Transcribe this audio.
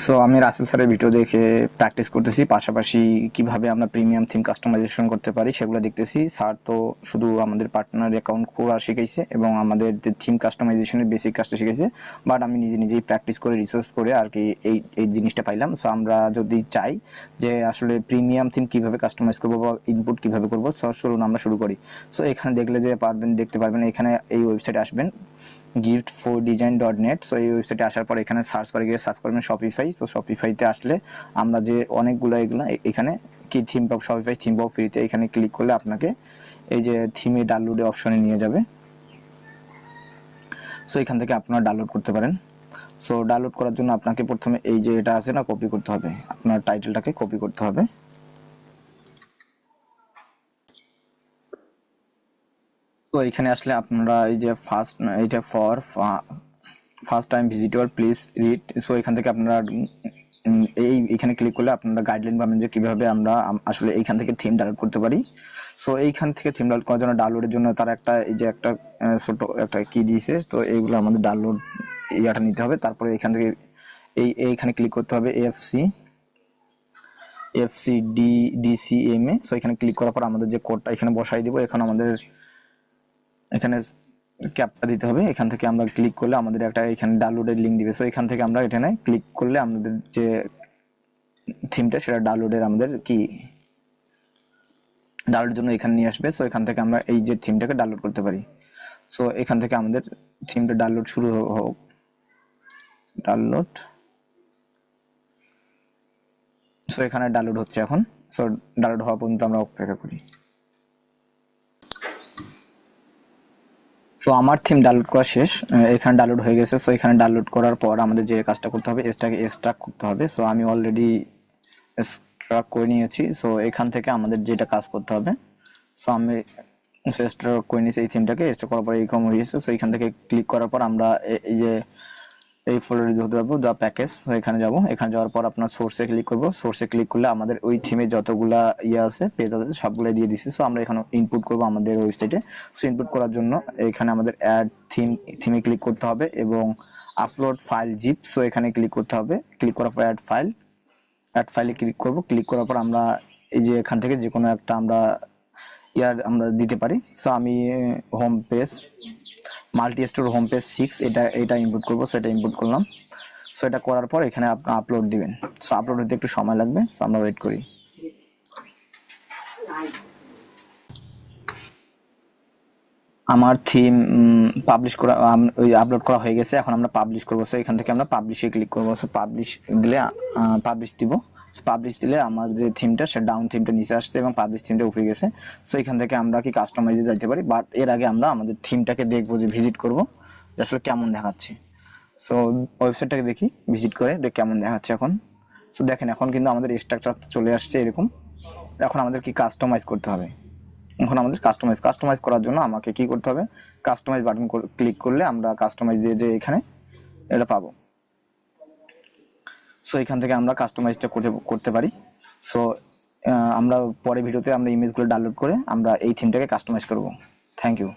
So আমি রাসেল স্যারের video দেখে প্র্যাকটিস করতেছি, পাশাপাশি কিভাবে আমরা প্রিমিয়াম থিম কাস্টমাইজেশন করতে পারি সেগুলো দেখতেছি। স্যার তো শুধু আমাদের পার্টনার অ্যাকাউন্ট খোলা শিখাইছে এবং আমাদের থিম কাস্টমাইজেশনের বেসিক কাজটা শিখেছে, বাট আমি নিজেই প্র্যাকটিস করে রিসার্চ করে আর কি এই জিনিসটা পাইলাম। সো আমরা যদি চাই যে আসলে প্রিমিয়াম থিম কিভাবে কাস্টমাইজ করবো বা ইনপুট কিভাবে করবো, সো চলুন আমরা শুরু করি। সো এখানে দেখতে পারবেন এখানে এই ওয়েবসাইটে আসবেন gift4design.net। সো এই ওয়েবসাইটে আসার পর এখানে সার্চ করবেন শপিফাই। সো শপিফাইতে আসলে আমরা যে অনেকগুলো এখানে কি থিম পাবো, শপিফাই থিম পাবো ফ্রিতে। এখানে ক্লিক করলে আপনাকে এই যে থিমে ডাউনলোডে অপশনে নিয়ে যাবে। সো এখান থেকে আপনারা ডাউনলোড করতে পারেন। সো ডাউনলোড করার জন্য আপনাকে প্রথমে এই যে এটা আছে না, কপি করতে হবে, আপনার টাইটেলটাকে কপি করতে হবে। তো এখানে আসলে আপনারা এই যে first time visitor please read. So এখান থেকে আপনারা এইখানে ক্লিক করলে আপনারা গাইডলাইন পাবেন যে কিভাবে আমরা আসলে এইখান থেকে থিম ডাউনলোড করতে পারি। সো এইখান থেকে থিম ডাউনলোড করার জন্য ডাউনলোডের জন্য তারা একটা ছোট একটা কি দিয়েছে। তো এইগুলো আমাদের ডাউনলোড ইয়াটা নিতে হবে। তারপরে এখান থেকে এইখানে ক্লিক করতে হবে FCDCMA। সো এখানে ক্লিক করার পর আমাদের যে কোডটা এখানে বসাই দিব। এখন আমাদের এখানে ক্যাপটা দিতে হবে। এখান থেকে আমরা ক্লিক করলে আমাদের একটা এখানে ডাউনলোডের লিঙ্ক দিবে। সো এখান থেকে আমরা এখানে ক্লিক করলে আমাদের যে থিমটা সেটা ডাউনলোডের আমাদের কি ডাউনলোডের জন্য এখানে নিয়ে আসবে। সো এখান থেকে আমরা এই যে থিমটাকে ডাউনলোড করতে পারি। সো এখান থেকে আমাদের থিমটা ডাউনলোড শুরু হোক। সো এখানে ডাউনলোড হচ্ছে এখন। সো ডাউনলোড হওয়া পর্যন্ত আমরা অপেক্ষা করি। সো আমার থিম ডাউনলোড করা শেষ, এখানে ডাউনলোড হয়ে গেছে। সো এখানে ডাউনলোড করার পর আমাদের যে কাজটা করতে হবে, এটাকে এক্সট্রাক্ট করতে হবে। সো আমি অলরেডি এক্সট্রাক্ট করে নিয়েছি। সো এখান থেকে আমাদের যেটা কাজ করতে হবে, সো আমি এক্সট্রাক্ট করে নিয়েছি এই থিমটাকে। এক্সট্রাক্ট করার পর এরকম হয়ে গেছে। সো এখান থেকে ক্লিক করার পর আমরা এই যে এই ফোল্ডারে যেতে পারবো দ্য প্যাকেজ। এখানে যাব। এখানে যাওয়ার পর আপনার সোর্সে ক্লিক করব। সোর্সে ক্লিক করলে আমাদের ওই থিমে যতগুলা আছে পেজ আছে সবগুলো দিয়ে দিছি। সো আমরা এখানে ইনপুট করব আমাদের ওয়েবসাইটে। সো ইনপুট করার জন্য এখানে আমাদের অ্যাড থিমে ক্লিক করতে হবে এবং আপলোড ফাইল জিপ। সো এখানে ক্লিক করতে হবে। ক্লিক করার পর অ্যাড ফাইলে ক্লিক করব। ক্লিক করার পর আমরা এই যে এখান থেকে যে কোনো একটা আমরা দিতে পারি। সো আমি home page multi store home page 6 এটা ইনপুট করব। সো এটা ইনপুট করলাম। সো এটা করার পর এখানে আপনি আপলোড দিবেন। সো আপলোড হতে একটু সময় লাগবে। সো আমরা ওয়েট করি। আমার থিম পাবলিশ করা আপলোড করা হয়ে গেছে। এখন আমরা পাবলিশ করব। সো এখান থেকে আমরা পাবলিশে ক্লিক করব। সো পাবলিশ দিব। পাবলিশ দিলে আমার যে থিমটা সে ডাউন থিমটা নিচে আসছে এবং পাবলিশ থিমটা উপরে গেছে। সো এখান থেকে আমরা কি কাস্টমাইজে যাইতে পারি, বাট এর আগে আমরা আমাদের থিমটাকে দেখবো, যে ভিজিট করব যে আসলে কেমন দেখাচ্ছে। সো ওয়েবসাইটটাকে দেখি, ভিজিট করে কেমন দেখাচ্ছে এখন। সো দেখেন এখন কিন্তু আমাদের স্ট্রাকচার চলে আসছে এরকম। এখন আমাদের কি কাস্টমাইজ করতে হবে। এখন আমাদের কাস্টমাইজ করার জন্য আমাকে কি করতে হবে, কাস্টমাইজ বাটন ক্লিক করলে আমরা কাস্টমাইজ যে এখানে এটা পাবো। সো এখান থেকে আমরা কাস্টমাইজটা করতে পারি। সো আমরা পরে ভিডিওতে আমরা ইমেজগুলো ডাউনলোড করে আমরা এই থিমটাকে কাস্টমাইজ করব। Thank you.